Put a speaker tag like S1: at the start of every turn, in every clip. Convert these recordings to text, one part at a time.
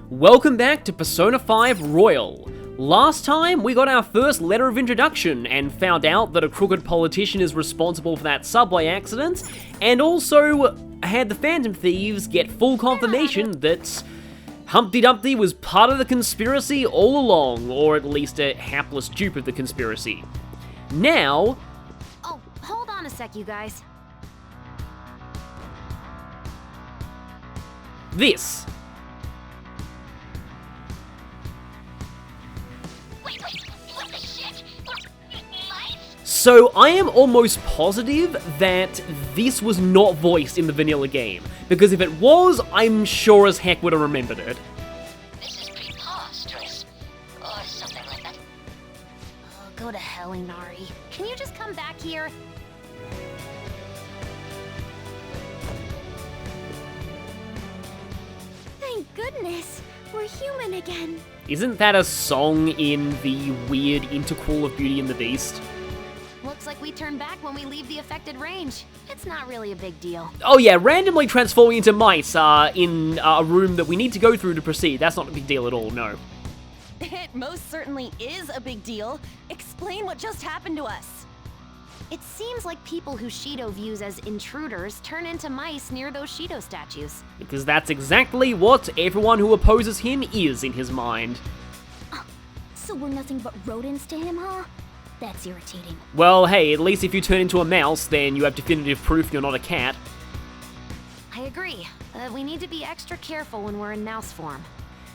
S1: Welcome back to Persona 5 Royal. Last time, we got our first letter of introduction and found out that a crooked politician is responsible for that subway accident, and also had the Phantom Thieves get full confirmation that Humpty Dumpty was part of the conspiracy all along, or at least a hapless dupe of the conspiracy. Now...
S2: Oh, hold on a sec, you guys.
S1: This. So I am almost positive that this was not voiced in the vanilla game, because if it was, I'm sure as heck would have remembered it.
S3: This is preposterous, or something like that.
S2: Oh, go to hell, Inari. Can you just come back here?
S4: Thank goodness, we're human again.
S1: Isn't that a song in the weird interquel of Beauty and the Beast?
S2: Looks like we turn back when we leave the affected range. It's not really a big deal.
S1: Oh yeah, randomly transforming into mice in a room that we need to go through to proceed. That's not a big deal at all, no.
S4: It most certainly is a big deal. Explain what just happened to us.
S2: It seems like people who Shido views as intruders turn into mice near those Shido statues.
S1: Because that's exactly what everyone who opposes him is in his mind.
S4: So we're nothing but rodents to him, huh? That's irritating.
S1: Well, hey, at least if you turn into a mouse, then you have definitive proof you're not a cat.
S2: I agree. We need to be extra careful when we're in mouse form.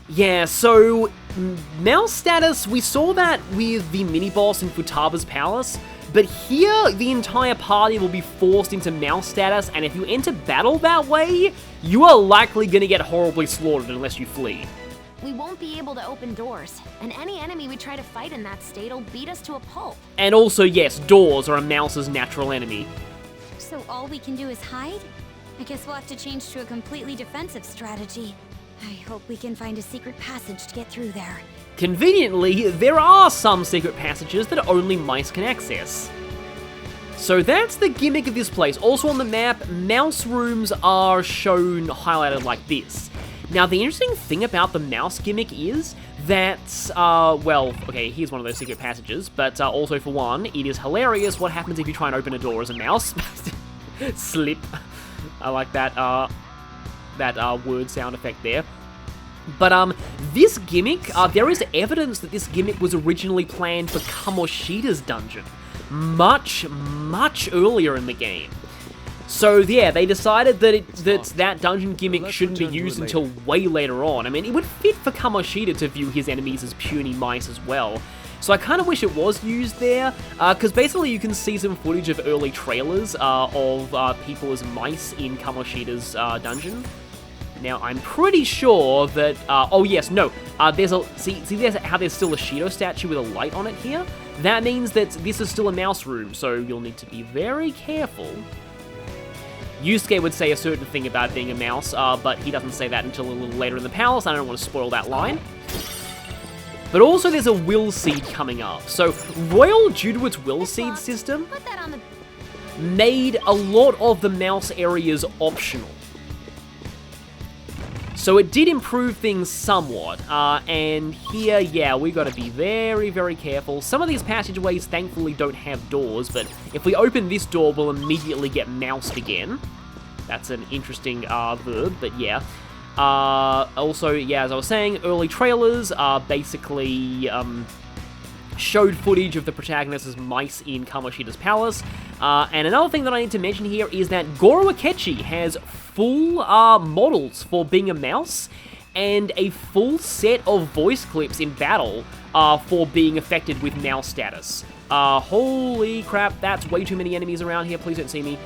S1: Yeah, so, mouse status, we saw that with the mini-boss in Futaba's palace, but here, the entire party will be forced into mouse status, and if you enter battle that way, you are likely gonna get horribly slaughtered unless you flee.
S2: We won't be able to open doors, and any enemy we try to fight in that state will beat us to a pulp.
S1: And also, yes, doors are a mouse's natural enemy.
S4: So all we can do is hide? I guess we'll have to change to a completely defensive strategy. I hope we can find a secret passage to get through there.
S1: Conveniently, there are some secret passages that only mice can access. So that's the gimmick of this place. Also on the map, mouse rooms are shown highlighted like this. Now, the interesting thing about the mouse gimmick is that, well, okay, here's one of those secret passages, but also for one, it is hilarious what happens if you try and open a door as a mouse. Slip. I like that, word sound effect there. But, this gimmick, there is evidence that this gimmick was originally planned for Kamoshida's dungeon. Much earlier in the game. So yeah, they decided that that dungeon gimmick shouldn't be used until way later on. I mean, it would fit for Kamoshida to view his enemies as puny mice as well. So I kind of wish it was used there, because basically you can see some footage of early trailers of people as mice in Kamoshida's dungeon. Now, I'm pretty sure that, oh yes, no, there's a, see there's how there's still a Shido statue with a light on it here? That means that this is still a mouse room, so you'll need to be very careful. Yusuke would say a certain thing about being a mouse, but he doesn't say that until a little later in the palace. I don't want to spoil that line. But also there's a will seed coming up. So Royal, due to its will seed system,
S2: Put that on the...
S1: made a lot of the mouse areas optional. So it did improve things somewhat, and here, yeah, we gotta be very careful. Some of these passageways thankfully don't have doors, but if we open this door, we'll immediately get moused again. That's an interesting verb, but yeah. Also, yeah, as I was saying, early trailers basically showed footage of the protagonists as mice in Kamoshida's palace. And another thing that I need to mention here is that Goro Akechi has full models for being a mouse, and a full set of voice clips in battle for being affected with mouse status. Holy crap, that's way too many enemies around here. Please don't see me.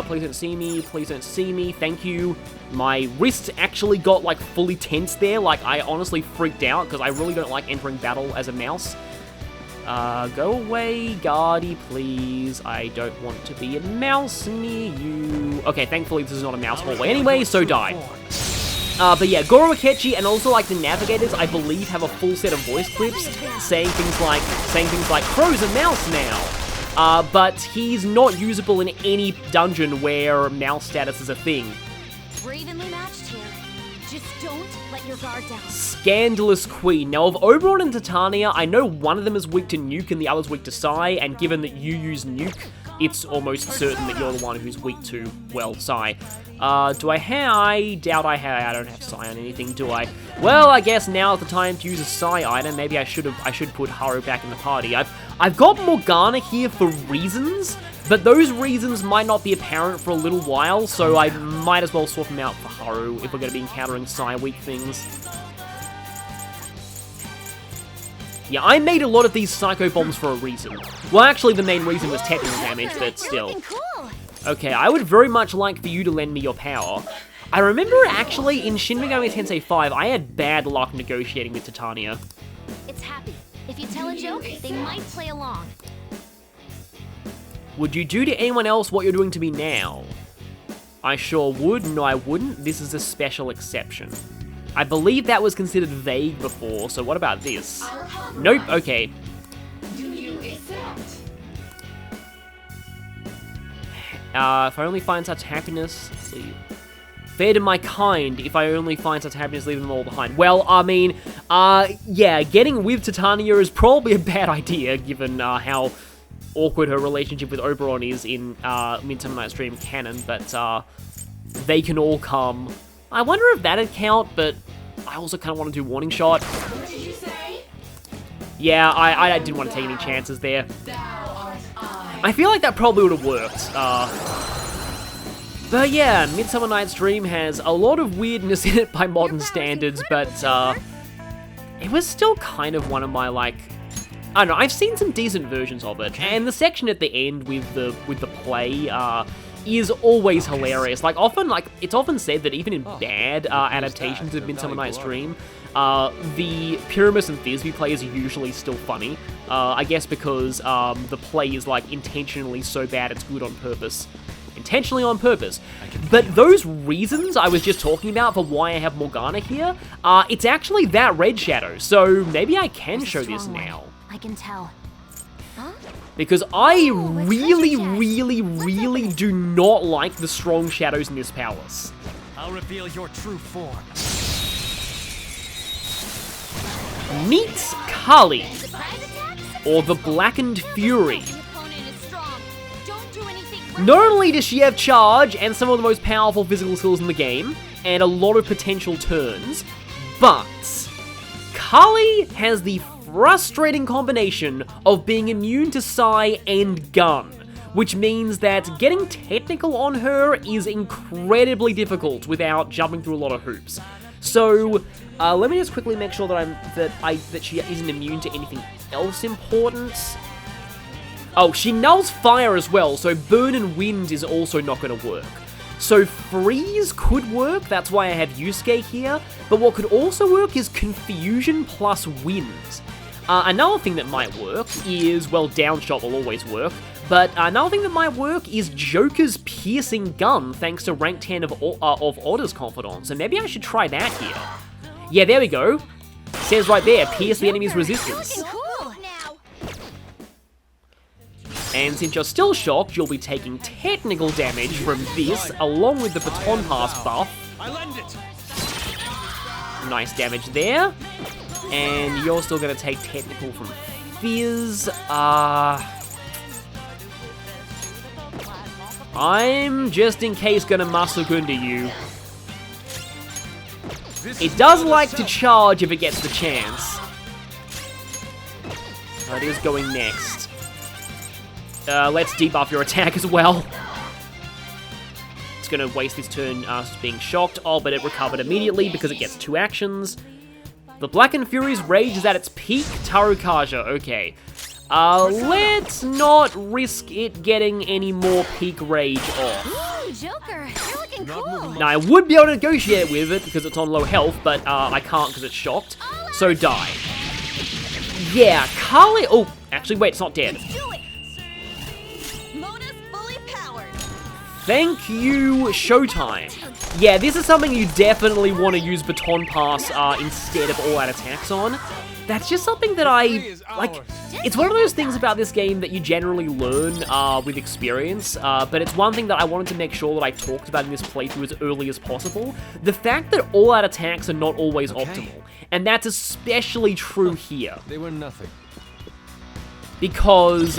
S1: Please don't see me. Please don't see me. Thank you. My wrist actually got, like, fully tense there. Like, I honestly freaked out because I really don't like entering battle as a mouse. Go away, Guardy, please. I don't want to be a mouse near you. Okay, thankfully this is not a mouse hallway anyway, so die. But yeah, Goro Akechi and also like the Navigators, I believe, have a full set of voice clips saying things like Crow's a mouse now. But he's not usable in any dungeon where mouse status is a thing.
S2: We're evenly matched here.
S4: Just don't let your guard down.
S1: Scandalous Queen. Now, of Oberon and Titania, I know one of them is weak to Nuke and the other's weak to Psy, and given that you use Nuke, it's almost certain that you're the one who's weak to, well, Psy. I doubt I don't have Psy on anything, do I? Well, I guess now's the time to use a Psy item. Maybe I should put Haru back in the party. I've got Morgana here for reasons, but those reasons might not be apparent for a little while, so I might as well swap them out for Haru if we're going to be encountering Psy weak things. Yeah, I made a lot of these Psycho Bombs for a reason. Well, actually, the main reason was technical damage, but still. Okay, I would very much like for you to lend me your power. I remember, actually, in Shin Megami Tensei 5, I had bad luck negotiating with Titania.
S2: It's Happy. If you tell a joke, they might play along.
S1: Would you do to anyone else what you're doing to me now? I sure would. No, I wouldn't. This is a special exception. I believe that was considered vague before, so what about this? Nope, okay.
S3: Do you accept?
S1: If I only find such happiness, let's see. Fair to my kind, if I only find such happiness, leave them all behind. Well, I mean, yeah, getting with Titania is probably a bad idea, given how awkward her relationship with Oberon is in Midsummer Night's Dream canon, but they can all come. I wonder if that'd count, but I also kind of want to do Warning Shot.
S3: What did you say?
S1: Yeah, I didn't want to take any chances there. I feel like that probably would have worked. But yeah, Midsummer Night's Dream has a lot of weirdness in it by modern standards, but it was still kind of one of my, like, I don't know, I've seen some decent versions of it, and the section at the end with the play is always hilarious. It's often said that even in bad adaptations of Midsummer Night's Dream, the Pyramus and Thisbe play is usually still funny. I guess because the play is like intentionally so bad it's good on purpose. Intentionally on purpose. But those reasons I was just talking about for why I have Morgana here, it's actually that red shadow, so maybe I can show this now.
S2: I can tell. Huh?
S1: Because I really do not like the strong shadows in this palace.
S5: I'll reveal your true form.
S1: Meet Kali, or the Blackened Fury. Not only does she have charge and some of the most powerful physical skills in the game, and a lot of potential turns, but Kali has the frustrating combination of being immune to Psy and Gun, which means that getting technical on her is incredibly difficult without jumping through a lot of hoops. So, let me just quickly make sure that she isn't immune to anything else important. Oh, she nulls fire as well, so burn and wind is also not going to work. So freeze could work, that's why I have Yusuke here, but what could also work is confusion plus wind. Another thing that might work is, well, downshot will always work, but another thing that might work is Joker's piercing gun, thanks to rank 10 of Otter's Confidants, and maybe I should try that here. Yeah, there we go. It says right there, pierce the enemy's resistance. And since you're still shocked, you'll be taking technical damage from this, along with the Baton Pass buff. Nice damage there. And you're still going to take technical from Fizz. I'm just in case going to Masukunda you. It does like to charge if it gets the chance. It is going next. Let's debuff your attack as well. It's going to waste this turn being shocked. Oh, but it recovered immediately because it gets 2 actions. The Blackened Fury's rage is at its peak. Tarukaja, okay. Let's not risk it getting any more peak rage off.
S4: Ooh, Joker, you're looking cool.
S1: Now, I would be able to negotiate with it because it's on low health, but I can't because it's shocked. So die. Yeah, Kali... Oh, actually, wait, it's not dead.
S4: Mona's fully powered.
S1: Thank you, Showtime. Yeah, this is something you definitely want to use Baton Pass instead of all-out attacks on. That's just something that like, it's one of those things about this game that you generally learn with experience, but it's one thing that I wanted to make sure that I talked about in this playthrough as early as possible. The fact that all-out attacks are not always optimal, and that's especially true here.
S5: They were nothing.
S1: Because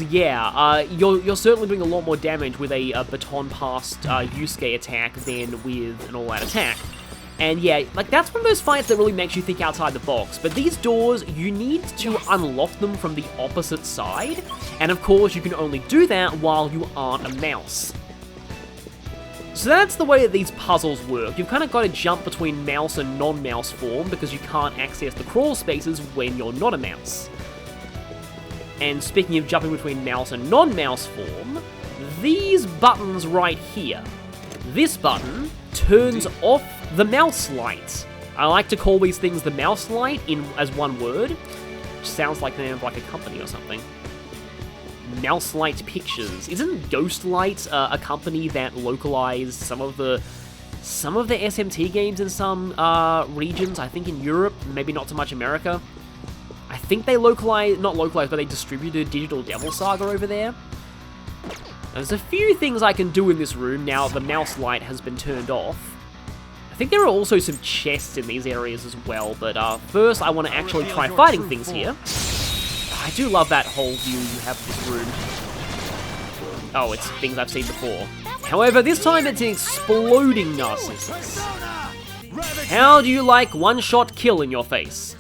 S1: yeah, you're certainly doing a lot more damage with a baton-passed Yusuke attack than with an all-out attack. And yeah, like, that's one of those fights that really makes you think outside the box. But these doors, you need to unlock them from the opposite side. And of course, you can only do that while you aren't a mouse. So that's the way that these puzzles work. You've kind of got to jump between mouse and non-mouse form because you can't access the crawl spaces when you're not a mouse. And speaking of jumping between mouse and non-mouse form, these buttons right here. This button turns off the mouse light. I like to call these things the mouse light as one word, which sounds like the name of like a company or something. Mouse Light Pictures. Isn't Ghostlight a company that localized some of the SMT games in some regions? I think in Europe, maybe not so much America. I think they not localized, but they distributed Digital Devil Saga over there. There's a few things I can do in this room now the mouse light has been turned off. I think there are also some chests in these areas as well, but first I want to actually try fighting things here. I do love that whole view you have of this room. Oh, it's things I've seen before. However, this time it's an exploding Narcissus. How do you like one-shot kill in your face?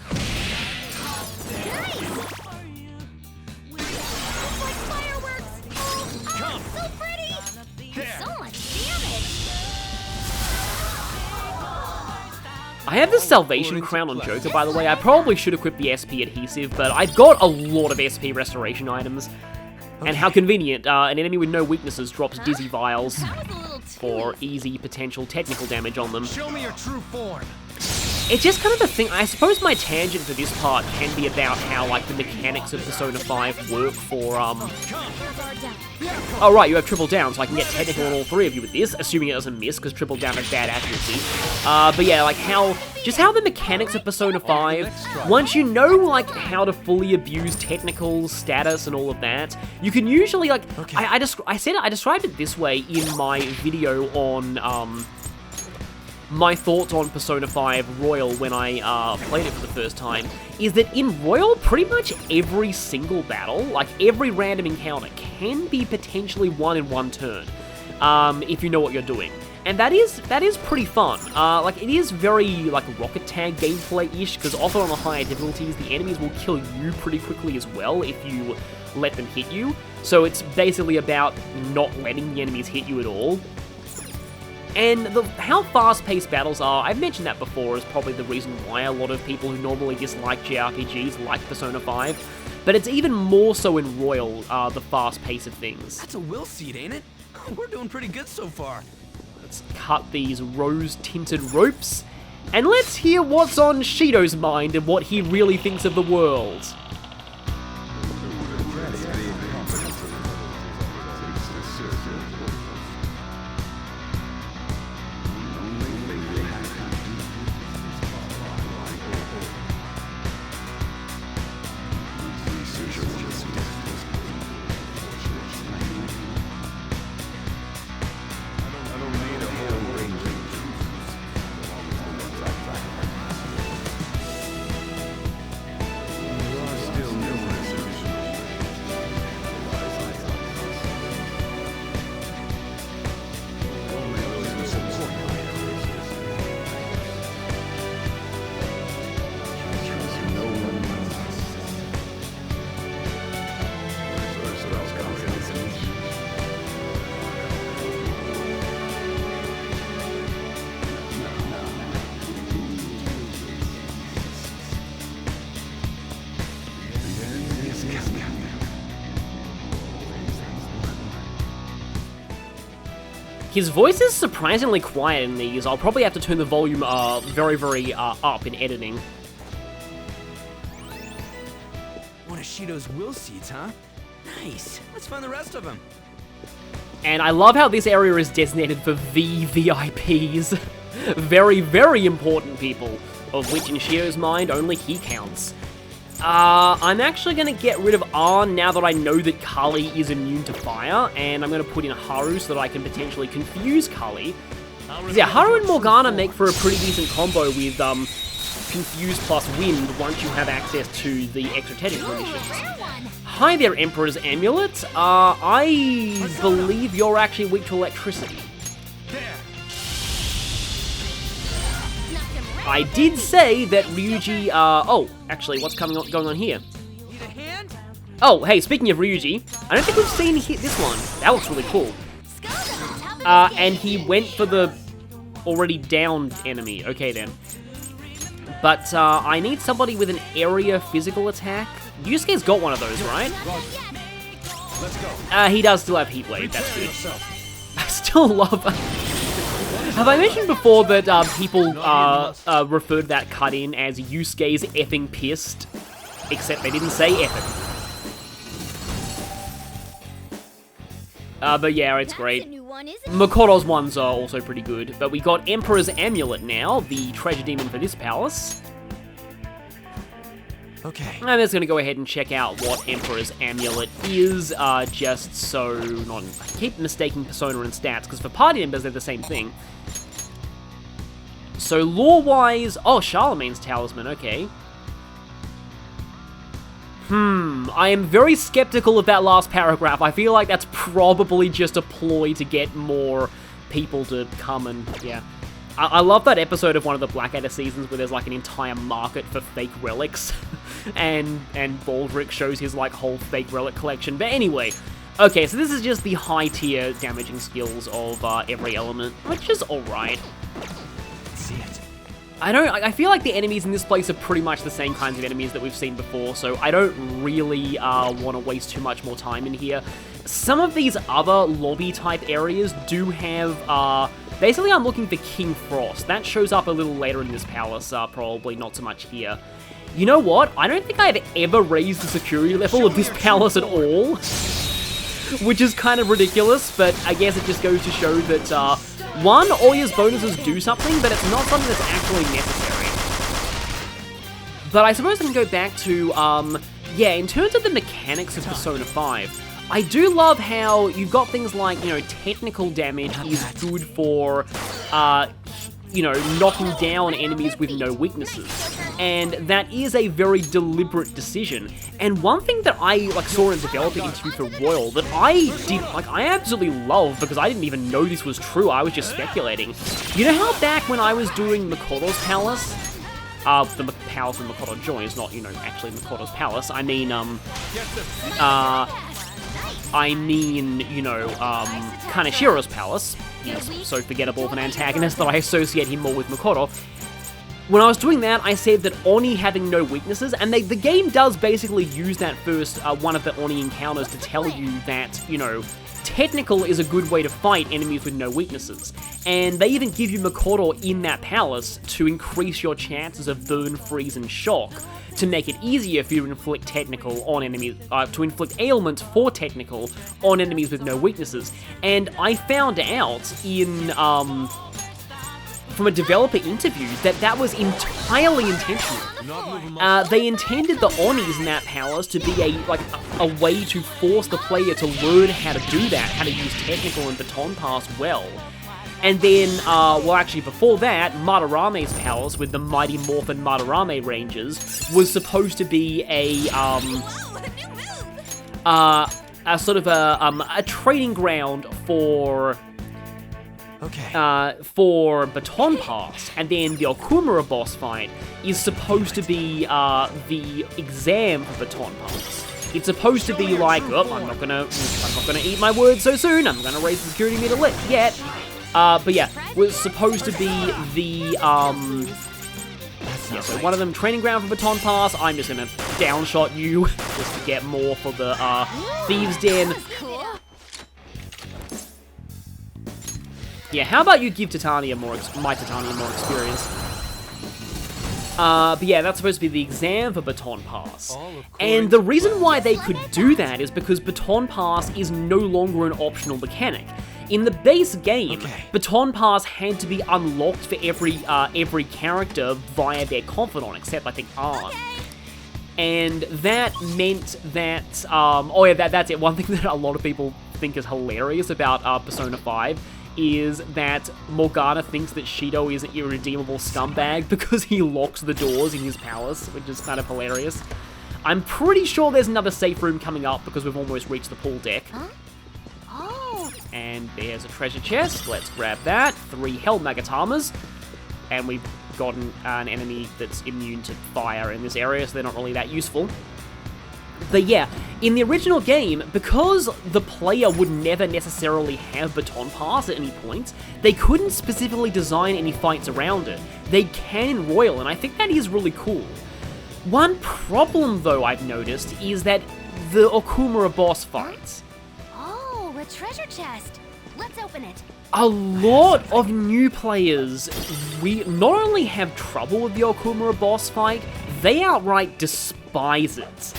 S1: I have this Salvation Crown on Joker, by the way. I probably should equip the SP adhesive, but I've got a lot of SP restoration items. And how convenient, an enemy with no weaknesses drops Dizzy Vials for easy potential technical damage on them.
S5: Show me your true form.
S1: It's just kind of a thing. I suppose my tangent for this part can be about how, like, the mechanics of Persona 5 work for, Oh, right, you have triple down, so I can get technical on all three of you with this, assuming it doesn't miss, because triple down has bad accuracy. But yeah, like, how the mechanics of Persona 5, once you know, like, how to fully abuse technical status and all of that, you can usually, like, I described it this way in my video on, my thoughts on Persona 5 Royal when I played it for the first time, is that in Royal, pretty much every single battle, like every random encounter, can be potentially won in one turn, if you know what you're doing. And that is pretty fun. Like, it is very, like, Rocket Tag gameplay-ish, because often on the higher difficulties, the enemies will kill you pretty quickly as well if you let them hit you. So it's basically about not letting the enemies hit you at all. And how fast-paced battles are, I've mentioned that before, is probably the reason why a lot of people who normally dislike JRPGs like Persona 5. But it's even more so in Royal, the fast pace of things.
S5: That's a will seed, ain't it? We're doing pretty good so far.
S1: Let's cut these rose-tinted ropes, and let's hear what's on Shido's mind and what he really thinks of the world. His voice is surprisingly quiet in these. I'll probably have to turn the volume very, very up in editing.
S5: One of Shido's will seeds, huh? Nice. Let's find the rest of them.
S1: And I love how this area is designated for VVIPs. Very, very important people, of which in Shido's mind, only he counts. I'm actually going to get rid of R now that I know that Kali is immune to fire, and I'm going to put in Haru so that I can potentially confuse Kali. Yeah, Haru and Morgana make for a pretty decent combo with Confuse plus Wind once you have access to the extra technical conditions. Hi there, Emperor's Amulet. I believe you're actually weak to electricity. I did say that Ryuji, oh, actually, what's going on here?
S5: Need a hand?
S1: Oh, hey, speaking of Ryuji, I don't think we've seen this one. That looks really cool. And he went for the already downed enemy. Okay, then. But, I need somebody with an area physical attack. Yusuke's got one of those, right?
S5: Let's go.
S1: He does still have Heat Wave, that's good. I still love... Have I mentioned before that people referred to that cut-in as Yusuke's effing pissed? Except they didn't say effing. But yeah, it's great. Makoto's ones are also pretty good, but we got Emperor's Amulet now, the treasure demon for this palace.
S5: Okay.
S1: I'm just gonna go ahead and check out what Emperor's Amulet is, just so not... I keep mistaking Persona and stats, because for party members they're the same thing. So lore-wise... Oh, Charlemagne's Talisman, okay. I am very skeptical of that last paragraph. I feel like that's probably just a ploy to get more people to come and... yeah. I love that episode of one of the Blackadder seasons where there's like an entire market for fake relics. and Baldric shows his like whole fake relic collection. But anyway, okay, so this is just the high tier damaging skills of every element, which is alright.
S5: See it.
S1: I feel like the enemies in this place are pretty much the same kinds of enemies that we've seen before, so I don't really want to waste too much more time in here. Some of these other lobby-type areas do have, basically I'm looking for King Frost. That shows up a little later in this palace, probably not so much here. You know what? I don't think I've ever raised the security level of this palace at all, which is kind of ridiculous, but I guess it just goes to show that, one, Oya's bonuses do something, but it's not something that's actually necessary. But I suppose I can go back to, yeah, in terms of the mechanics of Persona 5, I do love how you've got things like, you know, technical damage is good for, you know, knocking down enemies with no weaknesses. And that is a very deliberate decision. And one thing that I, like, saw in developing into for Royal that I absolutely love, because I didn't even know this was true, I was just speculating. You know how back when I was doing Makoto's Palace, the palace when Makoto joins, not, you know, actually Makoto's Palace, I mean, you know, Kanashiro's Palace. He's so forgettable of an antagonist that I associate him more with Makoto. When I was doing that, I said that Oni having no weaknesses, and the game does basically use that first, one of the Oni encounters to tell you that, you know, technical is a good way to fight enemies with no weaknesses. And they even give you Makoto in that palace to increase your chances of burn, freeze, and shock, to make it easier for you to inflict technical on enemies, to inflict ailments for technical on enemies with no weaknesses. And I found out in, from a developer interview that was entirely intentional. They intended the Onis in that palace to be a way to force the player to learn how to do that, how to use technical and baton pass well. And then, well actually before that, Madarame's palace with the Mighty Morphin Madarame Rangers was supposed to be a sort of a training ground for baton pass, and then the Okumura boss fight is supposed to be the exam for baton pass. It's supposed to be like, oh, I'm not gonna eat my words so soon. I'm gonna raise the security meter yet. But yeah, was supposed to be the yeah. So one of them training ground for baton pass. I'm just gonna downshot you just to get more for the thieves' den. Yeah, how about you give Titania my Titania more experience? But yeah, that's supposed to be the exam for Baton Pass. And the reason why they could do that is because Baton Pass is no longer an optional mechanic. In the base game, Baton Pass had to be unlocked for every character via their Confidant, except I think Arm. And that meant that, that's it. One thing that a lot of people think is hilarious about Persona 5 is that Morgana thinks that Shido is an irredeemable scumbag because he locks the doors in his palace, which is kind of hilarious. I'm pretty sure there's another safe room coming up because we've almost reached the pool deck.
S2: Huh? Oh.
S1: And there's a treasure chest. Let's grab that. 3 Hell Magatamas. And we've gotten an enemy that's immune to fire in this area, so they're not really that useful. But yeah, in the original game, because the player would never necessarily have Baton Pass at any point, they couldn't specifically design any fights around it. They can in Royal, and I think that is really cool. One problem, though, I've noticed, is that the Okumura boss fights.
S2: Oh, a treasure chest. Let's open it.
S1: A lot of new players, we not only have trouble with the Okumura boss fight, they outright despise it.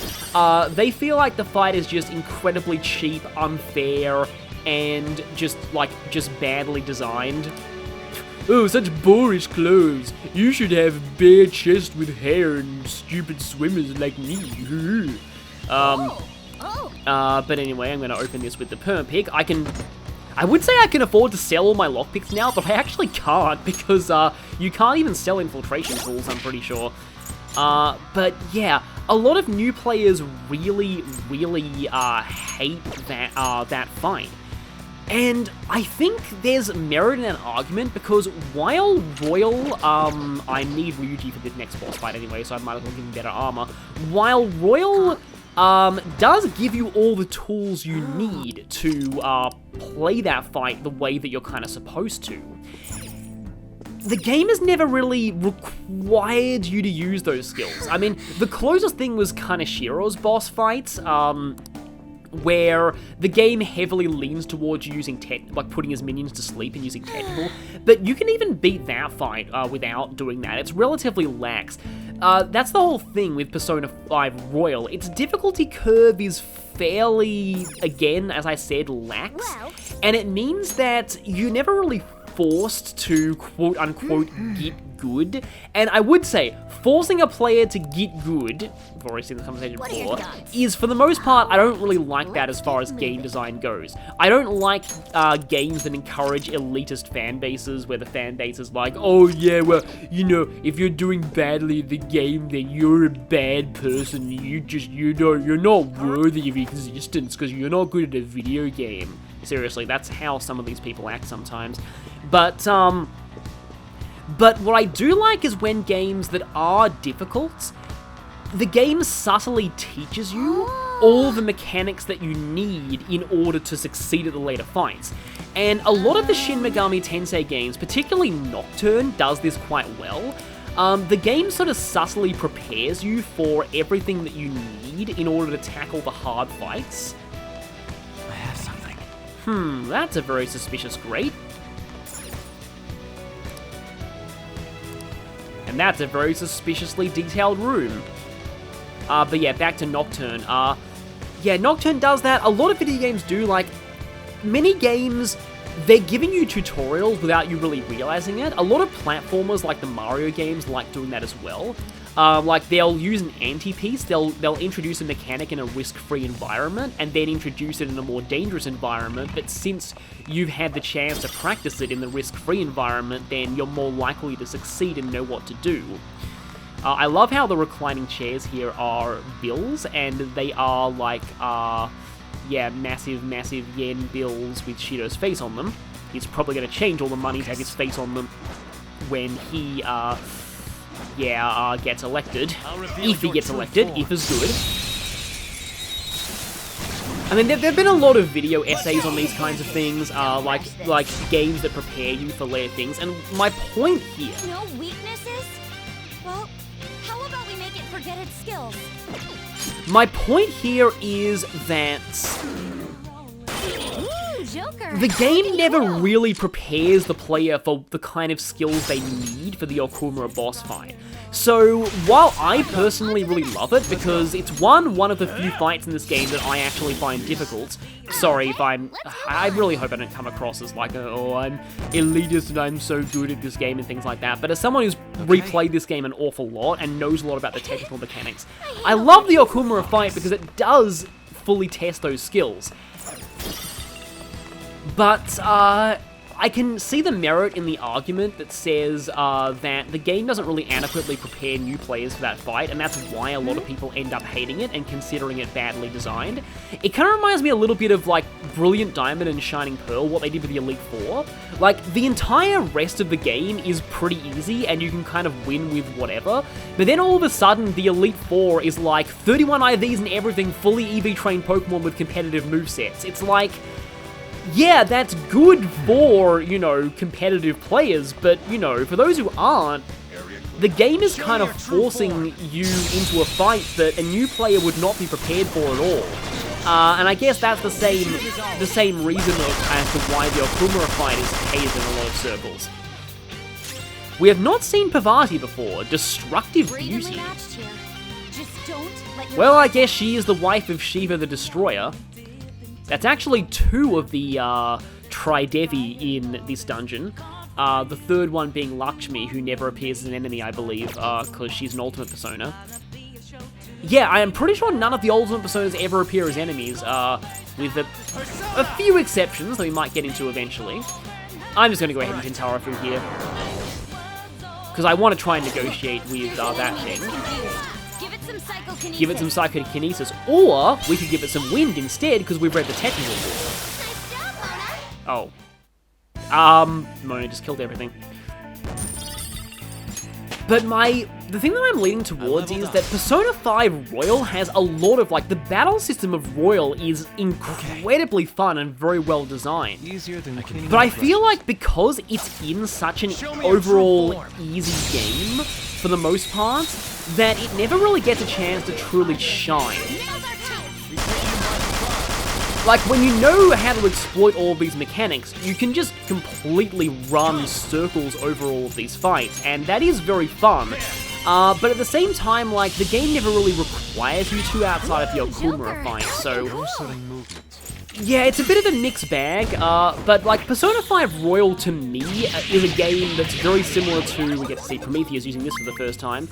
S1: They feel like the fight is just incredibly cheap, unfair, and just badly designed. Oh, such boorish clothes. You should have bare chest with hair and stupid swimmers like me. But anyway, I'm gonna open this with the perma pick. I would say I can afford to sell all my lockpicks now, but I actually can't because you can't even sell infiltration tools, I'm pretty sure. But yeah, a lot of new players really hate that fight. And I think there's merit in that argument because while Royal, I need Ryuji for the next boss fight anyway, so I might as well give him better armor. While Royal does give you all the tools you need to play that fight the way that you're kind of supposed to, the game has never really required you to use those skills. I mean, the closest thing was Kanashiro's boss fight, where the game heavily leans towards using putting his minions to sleep and using technical, but you can even beat that fight without doing that. It's relatively lax. That's the whole thing with Persona 5 Royal. Its difficulty curve is fairly, again, as I said, lax, and it means that you're never really forced to quote-unquote get good. And I would say, forcing a player to get good, we've already seen this conversation before, is for the most part, I don't really like that as far as game design goes. I don't like games that encourage elitist fan bases, where the fan base is like, oh yeah, well, you know, if you're doing badly in the game, then you're a bad person, you're not worthy of existence because you're not good at a video game. Seriously, that's how some of these people act sometimes. But what I do like is when games that are difficult, the game subtly teaches you all the mechanics that you need in order to succeed at the later fights. And a lot of the Shin Megami Tensei games, particularly Nocturne, does this quite well. The game sort of subtly prepares you for everything that you need in order to tackle the hard fights.
S5: I have something.
S1: That's a very suspicious grate. And that's a very suspiciously detailed room. But yeah, back to Nocturne. Yeah, Nocturne does that. A lot of video games do, like, many games, they're giving you tutorials without you really realizing it. A lot of platformers, like the Mario games, like doing that as well. Like, they'll use an anti-piece, they'll introduce a mechanic in a risk-free environment, and then introduce it in a more dangerous environment, but since you've had the chance to practice it in the risk-free environment, then you're more likely to succeed and know what to do. I love how the reclining chairs here are bills, and they are like, yeah, massive yen bills with Shido's face on them. He's probably going to change all the money to have his face on them when he, gets elected. If he gets elected, if is good. I mean, there've been a lot of video essays on these kinds of things, like games that prepare you for later things, and my point here...
S4: No weaknesses? Well, how about we make it forget its skills?
S1: My point here is that...
S4: Joker.
S1: The game never really prepares the player for the kind of skills they need for the Okumura boss fight. So, while I personally really love it, because it's one of the few fights in this game that I actually find difficult. Sorry if I really hope I don't come across as like, oh, I'm elitist and I'm so good at this game and things like that, but as someone who's replayed this game an awful lot and knows a lot about the technical mechanics, I love the Okumura fight because it does fully test those skills. But, I can see the merit in the argument that says that the game doesn't really adequately prepare new players for that fight, and that's why a lot of people end up hating it and considering it badly designed. It kind of reminds me a little bit of, like, Brilliant Diamond and Shining Pearl, what they did with the Elite Four. Like, the entire rest of the game is pretty easy, and you can kind of win with whatever, but then all of a sudden, the Elite Four is like 31 IVs and everything, fully EV-trained Pokemon with competitive movesets. It's like, yeah, that's good for, you know, competitive players, but, you know, for those who aren't, the game is kind of forcing you into a fight that a new player would not be prepared for at all. And I guess that's the same reason as to why the Okumura fight is hated in a lot of circles. We have not seen Parvati before, Destructive Beauty. Well, I guess she is the wife of Shiva the Destroyer. That's actually two of the Tridevi in this dungeon. The third one being Lakshmi, who never appears as an enemy, I believe, because she's an ultimate persona. Yeah, I am pretty sure none of the ultimate personas ever appear as enemies, with a few exceptions that we might get into eventually. I'm just going to go ahead and Kintara through here, because I want to try and negotiate with that thing. Give it some psychokinesis, or we could give it some wind instead because we've read the technical book. Oh. Mona just killed everything. But the thing that I'm leaning towards is that Persona 5 Royal has a lot of, like, the battle system of Royal is incredibly fun and very well designed. But I feel like because it's in such an overall easy game, for the most part, that it never really gets a chance to truly shine. Like, when you know how to exploit all of these mechanics, you can just completely run circles over all of these fights, and that is very fun. But at the same time, like, the game never really requires you to outside of the Okumura fight, so... Yeah, it's a bit of a mixed bag, but, like, Persona 5 Royal, to me, is a game that's very similar to... We get to see Prometheus using this for the first time.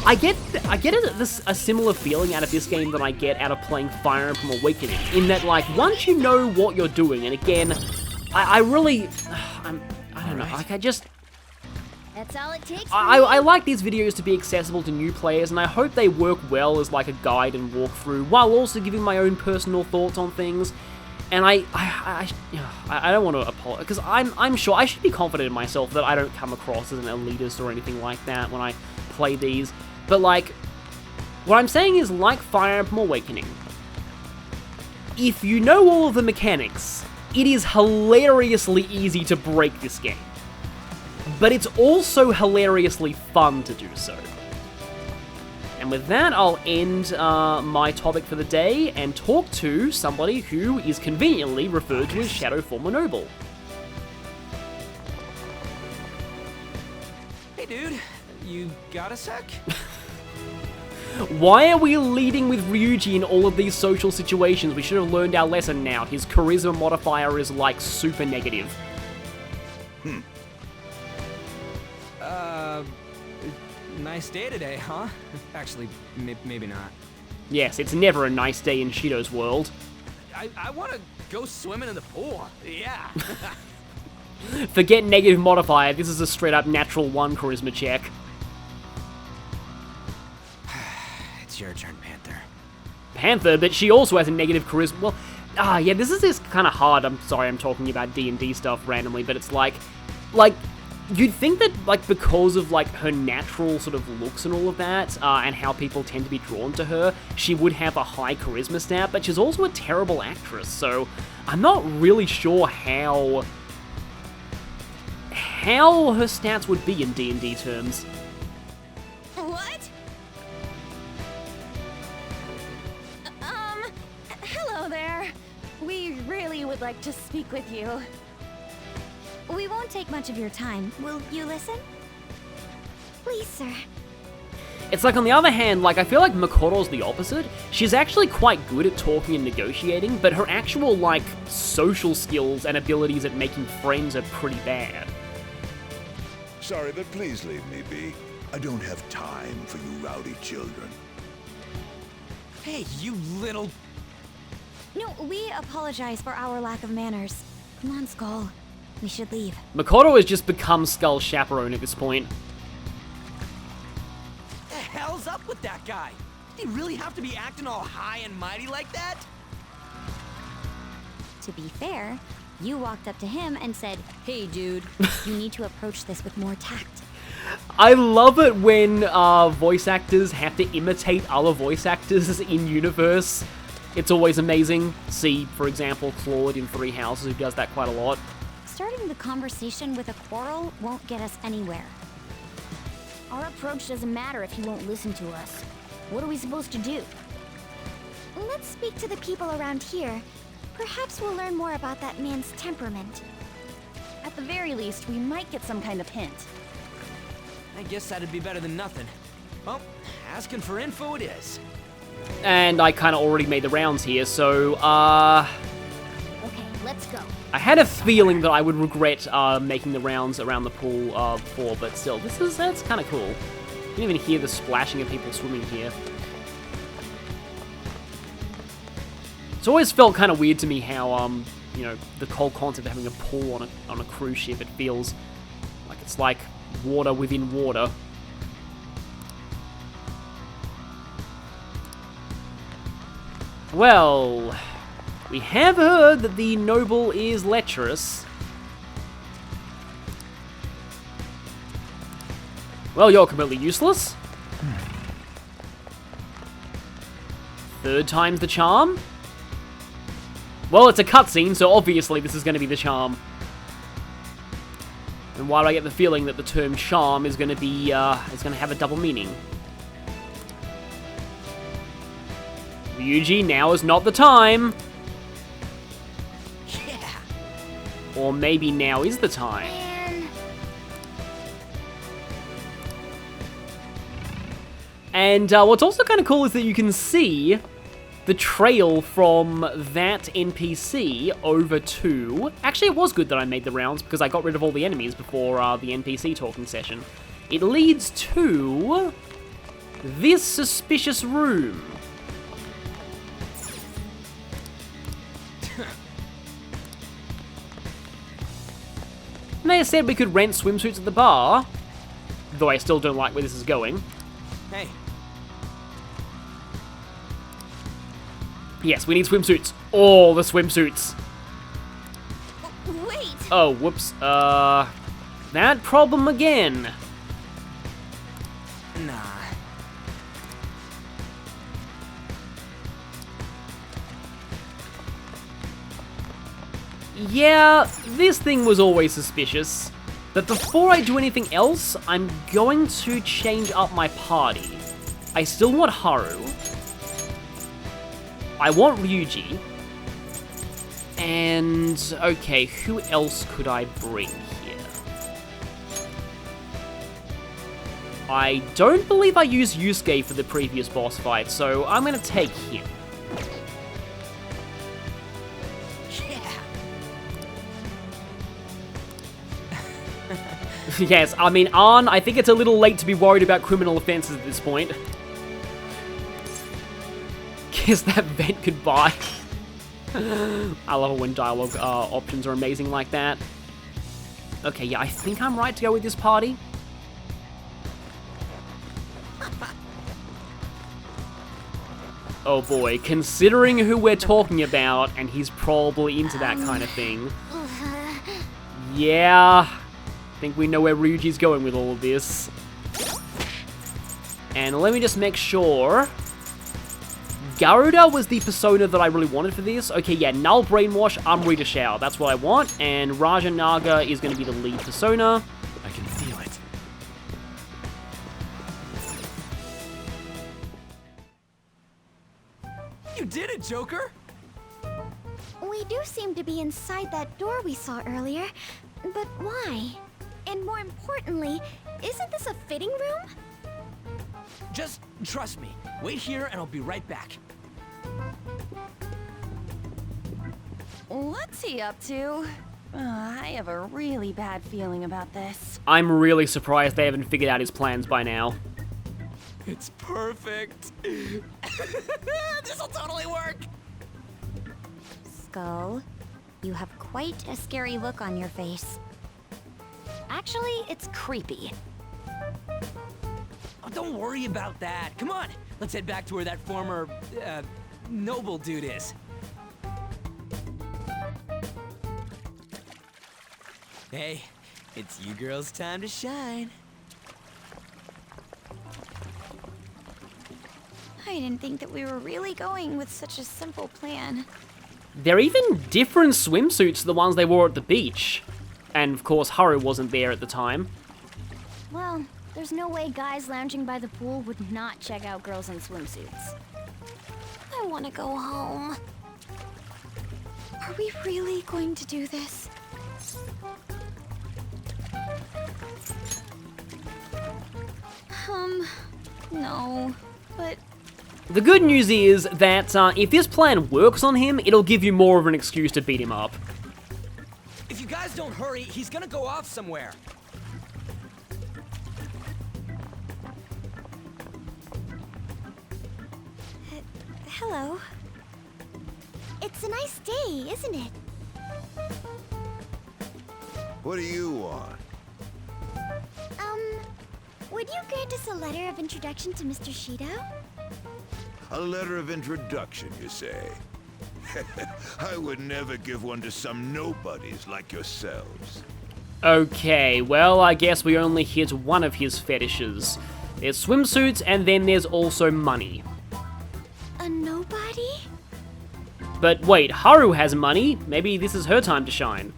S1: I get a similar feeling out of this game than I get out of playing Fire Emblem Awakening, in that, like, once you know what you're doing, and again, I don't know, like,
S2: That's all it takes.
S1: I like these videos to be accessible to new players, and I hope they work well as, like, a guide and walkthrough, while also giving my own personal thoughts on things. And I don't want to apologize, because I'm sure I should be confident in myself that I don't come across as an elitist or anything like that when I play these. But, like, what I'm saying is, like Fire Emblem Awakening, if you know all of the mechanics, it is hilariously easy to break this game. But it's also hilariously fun to do so. And with that, I'll end my topic for the day and talk to somebody who is conveniently referred to as Shadow Former Noble.
S5: Hey, dude. You got a sec?
S1: Why are we leading with Ryuji in all of these social situations? We should have learned our lesson now. His charisma modifier is, like, super negative.
S5: Nice day today, huh? Actually, maybe not.
S1: Yes, it's never a nice day in Shido's world.
S5: I want to go swimming in the pool. Yeah.
S1: Forget negative modifier, this is a straight up natural 1 charisma check.
S5: It's your turn, Panther.
S1: Panther, but she also has a negative charisma. Well, yeah, this is kind of hard. I'm sorry I'm talking about D&D stuff randomly, but it's like, you'd think that, like, because of, like, her natural sort of looks and all of that, and how people tend to be drawn to her, she would have a high charisma stat, but she's also a terrible actress, so I'm not really sure how her stats would be in D&D terms.
S4: What? Hello there. We really would would like to speak with you. We won't take much of your time. Will you listen?
S2: Please, sir.
S1: It's like, on the other hand, like, I feel like Makoto's the opposite. She's actually quite good at talking and negotiating, but her actual, like, social skills and abilities at making friends are pretty bad.
S6: Sorry, but please leave me be. I don't have time for you rowdy children.
S5: Hey, you little...
S4: No, we apologize for our lack of manners. Come on, Skull. We should leave.
S1: Makoto has just become Skull's chaperone at this point.
S5: What the hell's up with that guy? Did he really have to be acting all high and mighty like that?
S4: To be fair, you walked up to him and said, "Hey, dude, you need to approach this with more tact."
S1: I love it when voice actors have to imitate other voice actors in universe. It's always amazing. See, for example, Claude in Three Houses, who does that quite a lot.
S4: Starting the conversation with a quarrel won't get us anywhere.
S2: Our approach doesn't matter if he won't listen to us. What are we supposed to do?
S7: Let's speak to the people around here. Perhaps we'll learn more about that man's temperament.
S2: At the very least, we might get some kind of hint.
S5: I guess that'd be better than nothing. Well, asking for info it is.
S1: And I kind of already made the rounds here, so,
S2: Okay, let's go.
S1: I had a feeling that I would regret making the rounds around the pool before, but still, that's kind of cool. You can even hear the splashing of people swimming here. It's always felt kind of weird to me how, you know, the whole concept of having a pool on a cruise ship, it feels like it's like water within water. Well, we have heard that the noble is lecherous. Well, you're completely useless. Third time's the charm. Well, it's a cutscene, so obviously this is going to be the charm. And why do I get the feeling that the term charm is going to be, is going to have a double meaning? Ryuji, now is not the time.
S5: Yeah.
S1: Or maybe now is the time. And what's also kind of cool is that you can see the trail from that NPC over to... Actually, it was good that I made the rounds because I got rid of all the enemies before the NPC talking session. It leads to this suspicious room. And they said we could rent swimsuits at the bar, though I still don't like where this is going.
S5: Hey.
S1: Yes, we need swimsuits. All the swimsuits.
S4: Wait!
S1: Oh, whoops. That problem again.
S5: Nah.
S1: Yeah, this thing was always suspicious. But before I do anything else, I'm going to change up my party. I still want Haru. I want Ryuji. And, okay, who else could I bring here? I don't believe I used Yusuke for the previous boss fight, so I'm gonna take him. Yes, I mean, Arn, I think it's a little late to be worried about criminal offenses at this point. Guess that vent could buy. I love it when dialogue options are amazing like that. Okay, yeah, I think I'm right to go with this party. Oh boy, considering who we're talking about, and he's probably into that kind of thing. Yeah, I think we know where Ryuji's going with all of this. And let me just make sure. Garuda was the persona that I really wanted for this. Okay, yeah, Null Brainwash, Amrita Shao. That's what I want. And Raja Naga is going to be the lead persona.
S5: I can feel it. You did it, Joker!
S7: We do seem to be inside that door we saw earlier, but why? And more importantly, isn't this a fitting room?
S5: Just trust me. Wait here and I'll be right back.
S2: What's he up to? I have a really bad feeling about this.
S1: I'm really surprised they haven't figured out his plans by now.
S5: It's perfect. This'll totally work.
S4: Skull, you have quite a scary look on your face.
S2: Actually, it's creepy.
S5: Oh, don't worry about that. Come on, let's head back to where that former, noble dude is. Hey, it's you girls' time to shine.
S4: I didn't think that we were really going with such a simple plan.
S1: They're even different swimsuits to the ones they wore at the beach. And of course, Haru wasn't there at the time.
S2: Well, there's no way guys lounging by the pool would not check out girls in swimsuits.
S4: I want to go home. Are we really going to do this? No, but...
S1: The good news is that if this plan works on him, it'll give you more of an excuse to beat him up.
S5: If you guys don't hurry, he's gonna go off somewhere.
S4: Hello.
S7: It's a nice day, isn't it?
S6: What do you want?
S7: Would you grant us a letter of introduction to Mr. Shido?
S6: A letter of introduction, you say? I would never give one to some nobodies like yourselves.
S1: Okay, well, I guess we only hit one of his fetishes. There's swimsuits, and then there's also money.
S7: A nobody?
S1: But wait, Haru has money. Maybe this is her time to shine.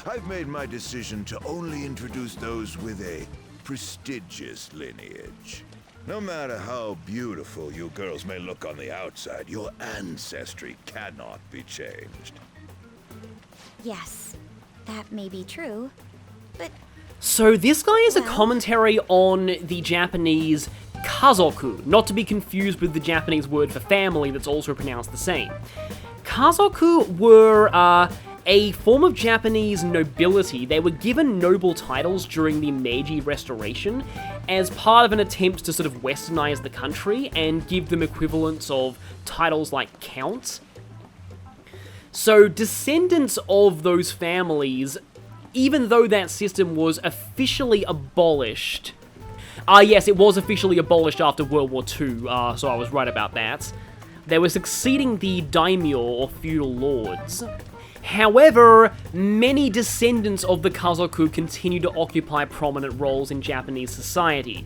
S6: I've made my decision to only introduce those with a prestigious lineage. No matter how beautiful you girls may look on the outside, your ancestry cannot be changed.
S4: Yes, that may be true, but
S1: So this guy is a commentary on the Japanese kazoku, not to be confused with the Japanese word for family that's also pronounced the same. Kazoku were a form of Japanese nobility. They were given noble titles during the Meiji Restoration as part of an attempt to sort of westernize the country and give them equivalents of titles like count. So descendants of those families, even though that system was officially abolished... yes, it was officially abolished after World War II, so I was right about that. They were succeeding the daimyo, or feudal lords. However, many descendants of the kazoku continue to occupy prominent roles in Japanese society.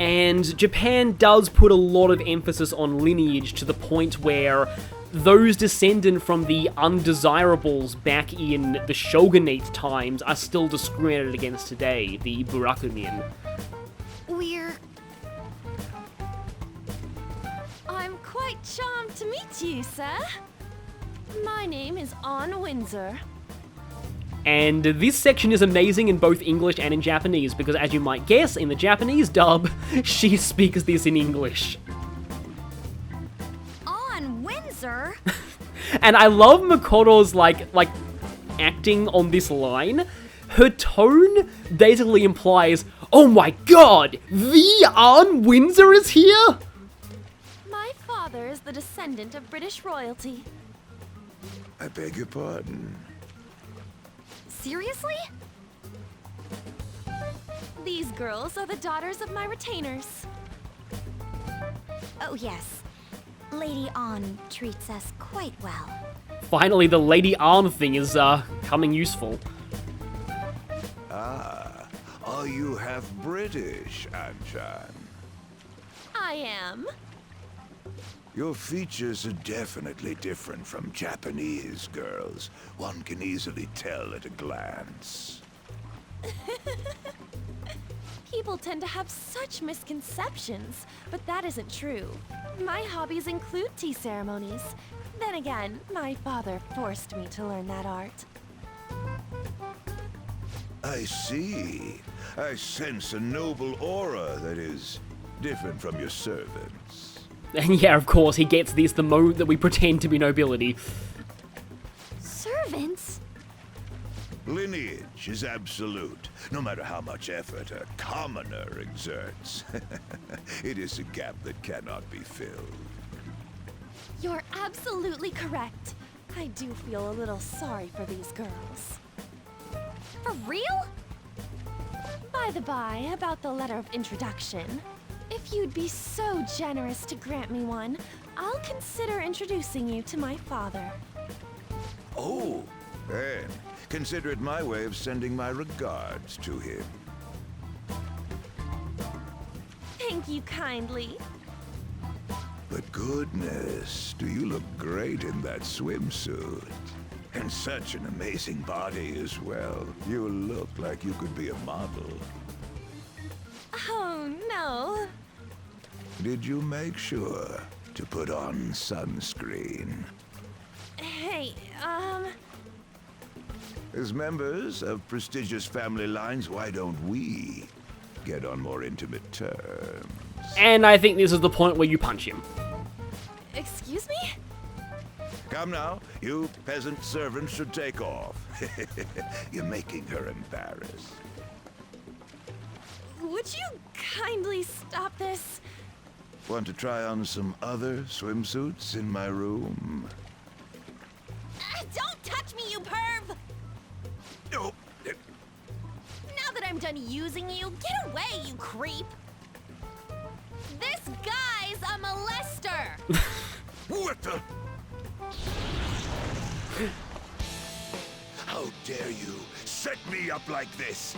S1: And Japan does put a lot of emphasis on lineage to the point where those descended from the undesirables back in the shogunate times are still discriminated against today, the burakunin.
S2: I'm quite charmed to meet you, sir. My name is Ann Windsor.
S1: And this section is amazing in both English and in Japanese, because as you might guess, in the Japanese dub, she speaks this in English.
S4: on Windsor?
S1: And I love Makoto's, like, acting on this line. Her tone basically implies, oh my god, the Ann Windsor is here?
S2: My father is the descendant of British royalty.
S6: I beg your pardon.
S2: Seriously? These girls are the daughters of my retainers.
S4: Oh yes, Lady Ann treats us quite well.
S1: Finally, the Lady Arm thing is, coming useful.
S6: Ah, are you half British, Anchan?
S2: I am.
S6: Your features are definitely different from Japanese girls. One can easily tell at a glance.
S2: People tend to have such misconceptions, but that isn't true. My hobbies include tea ceremonies,
S8: Then again, my father forced me to learn that art.
S6: I see. I sense a noble aura that is different from your servants.
S1: And yeah, of course, he gets this the moment that we pretend to be nobility.
S7: Servants?
S6: Lineage is absolute, no matter how much effort a commoner exerts. It is a gap that cannot be filled.
S8: You're absolutely correct. I do feel a little sorry for these girls.
S2: For real?
S8: By the by, about the letter of introduction. If you'd be so generous to grant me one, I'll consider introducing you to my father.
S6: Oh, then consider it my way of sending my regards to him.
S8: Thank you kindly.
S6: But goodness, do you look great in that swimsuit. And such an amazing body as well. You look like you could be a model.
S8: Oh, no.
S6: Did you make sure to put on sunscreen?
S8: Hey,
S6: As members of prestigious family lines, why don't we get on more intimate terms?
S1: And I think this is the point where you punch him.
S8: excuse me?
S6: Come now, you peasant servants should take off. You're making her embarrassed.
S8: Would you kindly stop this?
S6: Want to try on some other swimsuits in my room?
S2: Don't touch me, you perv!
S6: No.
S2: Now that I'm done using you, get away, you creep! This guy's a molester!
S6: What the? How dare you set me up like this?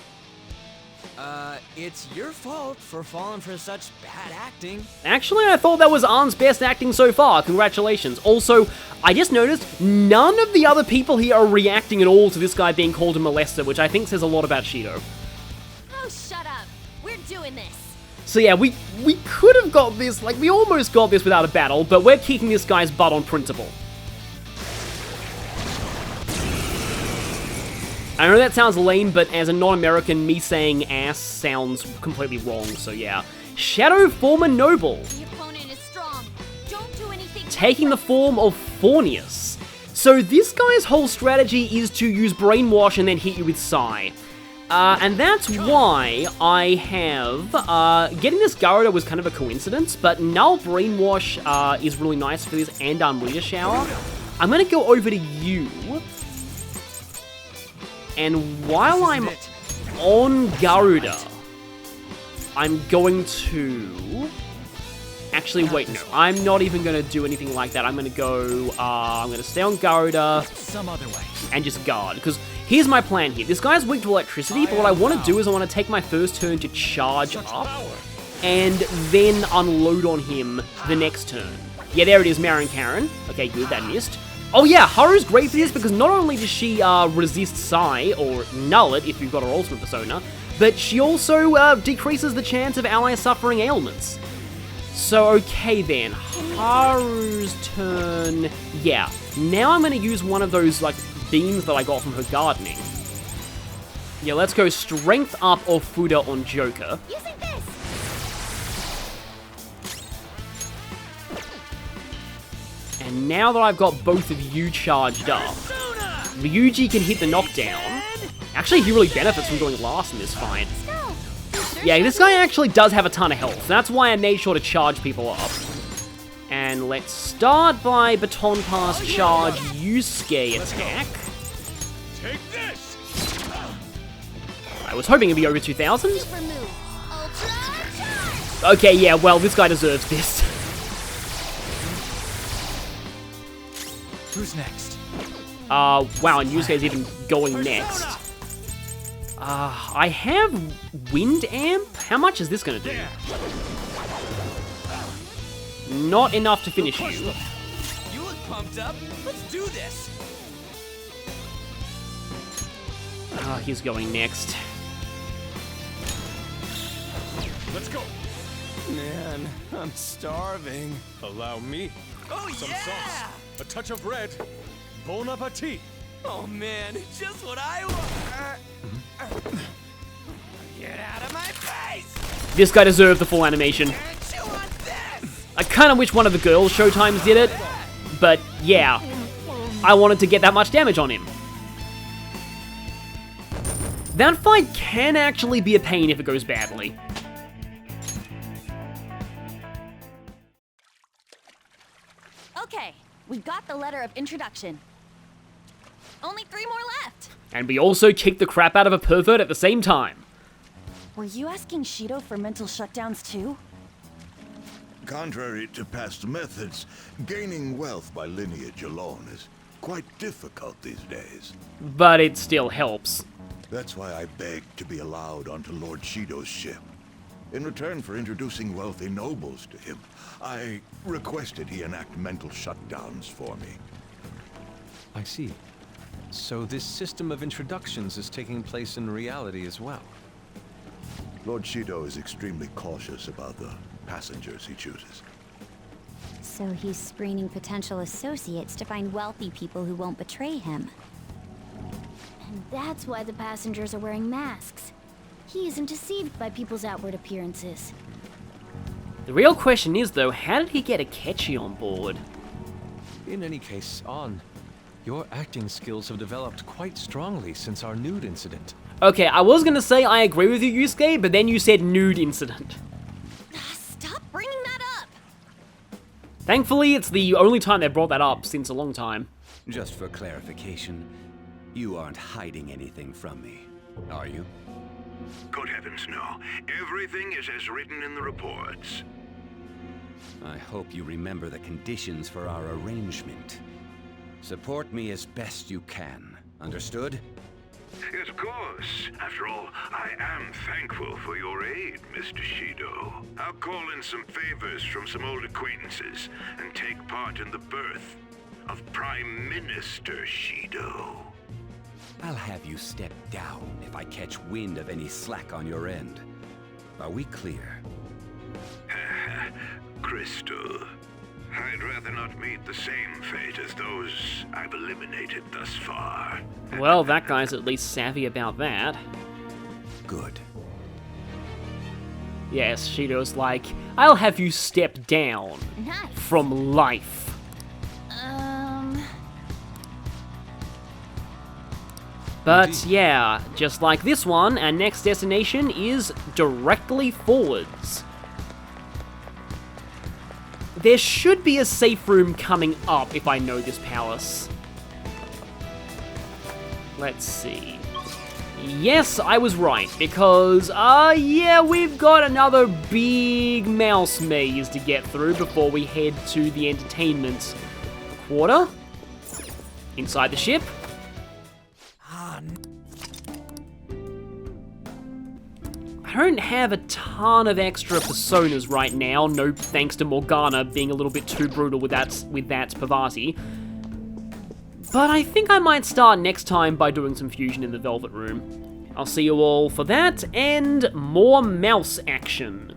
S5: It's your fault for falling for such bad acting.
S1: Actually, I thought that was Arn's best acting so far. Congratulations. Also, I just noticed none of the other people here are reacting at all to this guy being called a molester, which I think says a lot about Shido.
S2: Oh, shut up. We're doing this.
S1: So yeah, we could have got this, like, we almost got this without a battle, but we're kicking this guy's butt on principle. I know that sounds lame, but as a non-American, me saying ass sounds completely wrong, so yeah. Shadow former noble.
S2: The opponent is strong. Don't do anything.
S1: Taking the form of Fornius. So this guy's whole strategy is to use Brainwash and then hit you with Psi. And that's why I have, getting this Garuda was kind of a coincidence, but Null Brainwash is really nice for this, and Meteor Shower. I'm gonna go over to you. And while I'm on Garuda, I'm going to... Actually, wait, no. I'm not even going to do anything like that. I'm going to go... I'm going to stay on Garuda.
S5: Some other way.
S1: And just guard. Because here's my plan here. This guy's weak to electricity, but what I want to do is I want to take my first turn to charge up. And then unload on him the next turn. Yeah, there it is, Marin Karen. Okay, good, that missed. Oh yeah, Haru's great for this because not only does she resist Psi, or null it if you've got her ultimate persona, but she also decreases the chance of allies suffering ailments. So okay then, Haru's turn. Yeah, now I'm going to use one of those like beams that I got from her gardening. Yeah, let's go strength up or Fuda on Joker.
S2: Using this.
S1: And now that I've got both of you charged up, Ryuji can hit the knockdown. Actually, he really benefits from going last in this fight. Yeah, this guy actually does have a ton of health. That's why I made sure to charge people up. And let's start by Baton Pass Charge Yusuke attack.
S6: Take this!
S1: I was hoping it'd be over 2,000.
S2: Super move. Ultra charge.
S1: Okay, yeah, well, this guy deserves this.
S5: Who's next?
S1: Wow, and Yusuke's even going next. I have Wind Amp? How much is this gonna do? Not enough to finish you.
S5: You look pumped up. Let's do this.
S1: He's going next.
S9: Let's go.
S5: Man, I'm starving.
S9: Allow me.
S5: Oh
S9: Some
S5: yeah!
S9: sauce. A touch of red. Bon appetit.
S5: Oh man, just what I want. Get out of my face!
S1: This guy deserved the full animation.
S5: Can't you want this?
S1: I kind of wish one of the girls' showtimes did it, but yeah, I wanted to get that much damage on him. That fight can actually be a pain if it goes badly.
S2: Okay, we got the letter of introduction. Only 3 more left.
S1: And we also kicked the crap out of a pervert at the same time.
S2: Were you asking Shido for mental shutdowns too?
S6: Contrary to past methods, gaining wealth by lineage alone is quite difficult these days.
S1: But it still helps.
S6: That's why I begged to be allowed onto Lord Shido's ship. In return for introducing wealthy nobles to him, I requested he enact mental shutdowns for me.
S10: I see. So this system of introductions is taking place in reality as well.
S6: Lord Shido is extremely cautious about the passengers he chooses.
S4: So he's screening potential associates to find wealthy people who won't betray him.
S7: And that's why the passengers are wearing masks. He isn't deceived by people's outward appearances.
S1: The real question is, though, how did he get Akechi on board?
S10: In any case, On, your acting skills have developed quite strongly since our nude incident.
S1: Okay, I was gonna say I agree with you, Yusuke, but then you said nude incident.
S2: Stop bringing that up!
S1: Thankfully, it's the only time they brought that up since a long time.
S11: Just for clarification, you aren't hiding anything from me, are you?
S6: Good heavens, no. Everything is as written in the reports.
S11: I hope you remember the conditions for our arrangement. Support me as best you can. Understood?
S6: Yes, of course. After all, I am thankful for your aid, Mr. Shido. I'll call in some favors from some old acquaintances and take part in the birth of Prime Minister Shido.
S11: I'll have you step down if I catch wind of any slack on your end. Are we clear?
S6: Crystal, I'd rather not meet the same fate as those I've eliminated thus far.
S1: Well, that guy's at least savvy about that.
S11: Good.
S1: Yes, Shido's like, I'll have you step down
S2: Nice.
S1: from life. But yeah, just like this one, our next destination is directly forwards. There should be a safe room coming up if I know this palace. Let's see. Yes, I was right, because, yeah, we've got another big mouse maze to get through before we head to the entertainment quarter. Inside the ship. I don't have a ton of extra personas right now, no thanks to Morgana being a little bit too brutal with that Pavati. But I think I might start next time by doing some fusion in the Velvet Room. I'll see you all for that, and more mouse action.